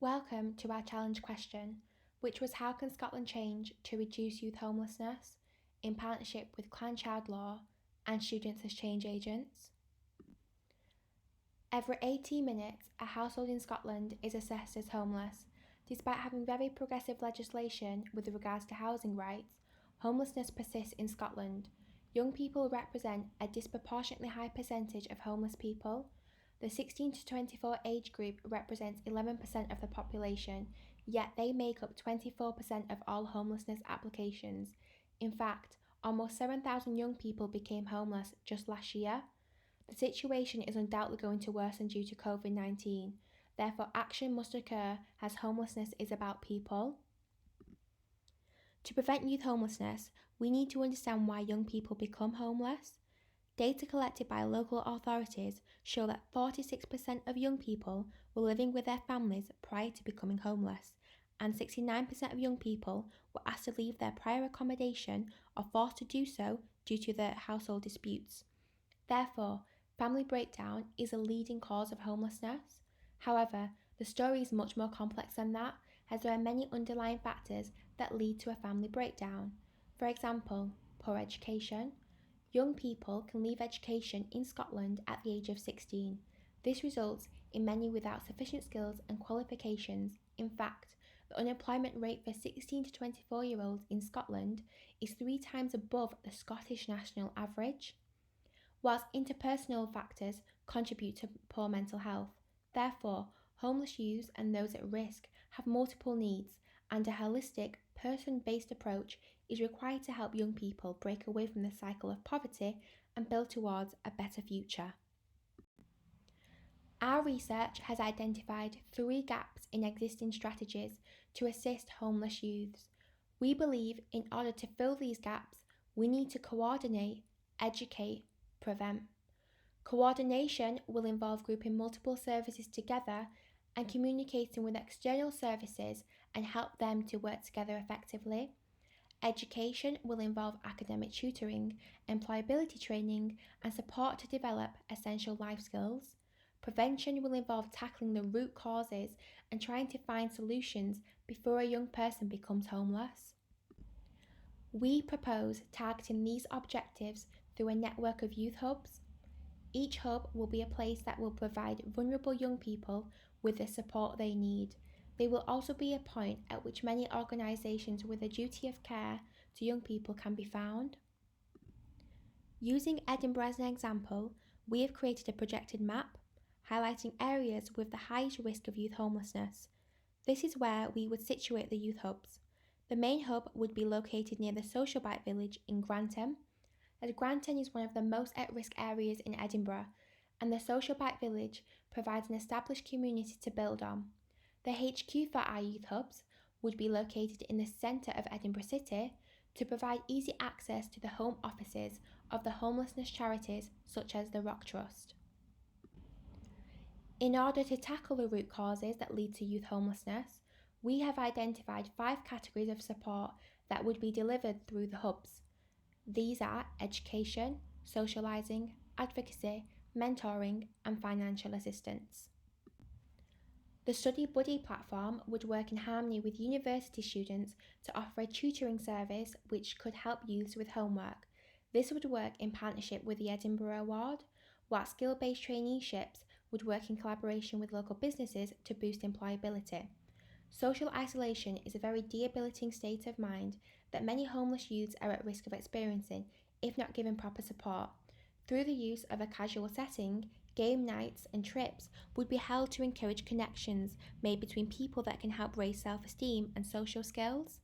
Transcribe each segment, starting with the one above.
Welcome to our challenge question, which was how can Scotland change to reduce youth homelessness in partnership with ClanChildLaw and Students as Change Agents. Every 18 minutes, a household in Scotland is assessed as homeless. Despite having very progressive legislation with regards to housing rights, homelessness persists in Scotland. Young people represent a disproportionately high percentage of homeless people. The 16 to 24 age group represents 11% of the population, yet they make up 24% of all homelessness applications. In fact, almost 7,000 young people became homeless just last year. The situation is undoubtedly going to worsen due to COVID-19. Therefore, action must occur as homelessness is about people. To prevent youth homelessness, we need to understand why young people become homeless. Data collected by local authorities show that 46% of young people were living with their families prior to becoming homeless, and 69% of young people were asked to leave their prior accommodation or forced to do so due to their household disputes. Therefore, family breakdown is a leading cause of homelessness. However, the story is much more complex than that, as there are many underlying factors that lead to a family breakdown. For example, poor education. Young people can leave education in Scotland at the age of 16. This results in many without sufficient skills and qualifications. In fact, the unemployment rate for 16 to 24-year-olds in Scotland is 3 times above the Scottish national average. Whilst interpersonal factors contribute to poor mental health. Therefore, homeless youths and those at risk have multiple needs, and a holistic, person-based approach is required to help young people break away from the cycle of poverty and build towards a better future. Our research has identified 3 gaps in existing strategies to assist homeless youths. We believe in order to fill these gaps, we need to coordinate, educate, prevent. Coordination will involve grouping multiple services together and communicating with external services and help them to work together effectively. Education will involve academic tutoring, employability training, and support to develop essential life skills. Prevention will involve tackling the root causes and trying to find solutions before a young person becomes homeless. We propose targeting these objectives through a network of youth hubs. Each hub will be a place that will provide vulnerable young people with the support they need. They will also be a point at which many organisations with a duty of care to young people can be found. Using Edinburgh as an example, we have created a projected map highlighting areas with the highest risk of youth homelessness. This is where we would situate the youth hubs. The main hub would be located near the Social Bike Village in Grantham, as Grantham is one of the most at-risk areas in Edinburgh, and the Social Bike Village provides an established community to build on. The HQ for our youth hubs would be located in the centre of Edinburgh City to provide easy access to the home offices of the homelessness charities such as the Rock Trust. In order to tackle the root causes that lead to youth homelessness, we have identified 5 categories of support that would be delivered through the hubs. These are education, socialising, advocacy, mentoring, and financial assistance. The Study Buddy platform would work in harmony with university students to offer a tutoring service which could help youths with homework. This would work in partnership with the Edinburgh Award, while skill-based traineeships would work in collaboration with local businesses to boost employability. Social isolation is a very debilitating state of mind that many homeless youths are at risk of experiencing if not given proper support. Through the use of a casual setting, game nights and trips would be held to encourage connections made between people that can help raise self-esteem and social skills.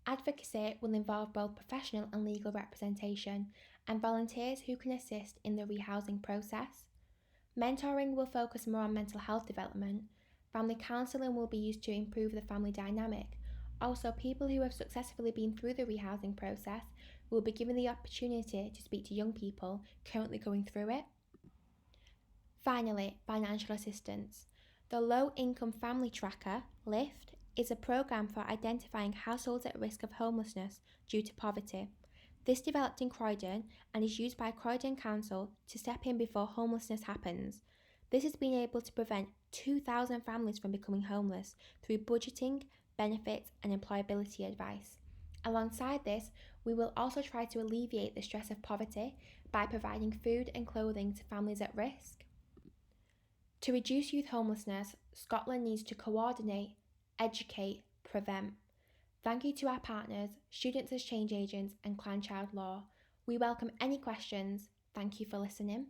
Advocacy will involve both professional and legal representation and volunteers who can assist in the rehousing process. Mentoring will focus more on mental health development. Family counselling will be used to improve the family dynamic. Also, people who have successfully been through the rehousing process will be given the opportunity to speak to young people currently going through it. Finally, financial assistance. The Low Income Family Tracker, LIFT, is a programme for identifying households at risk of homelessness due to poverty. This developed in Croydon and is used by Croydon Council to step in before homelessness happens. This has been able to prevent 2,000 families from becoming homeless through budgeting, benefits, and employability advice. Alongside this, we will also try to alleviate the stress of poverty by providing food and clothing to families at risk. To reduce youth homelessness, Scotland needs to coordinate, educate, prevent. Thank you to our partners, Students as Change Agents and ClanChildLaw. We welcome any questions. Thank you for listening.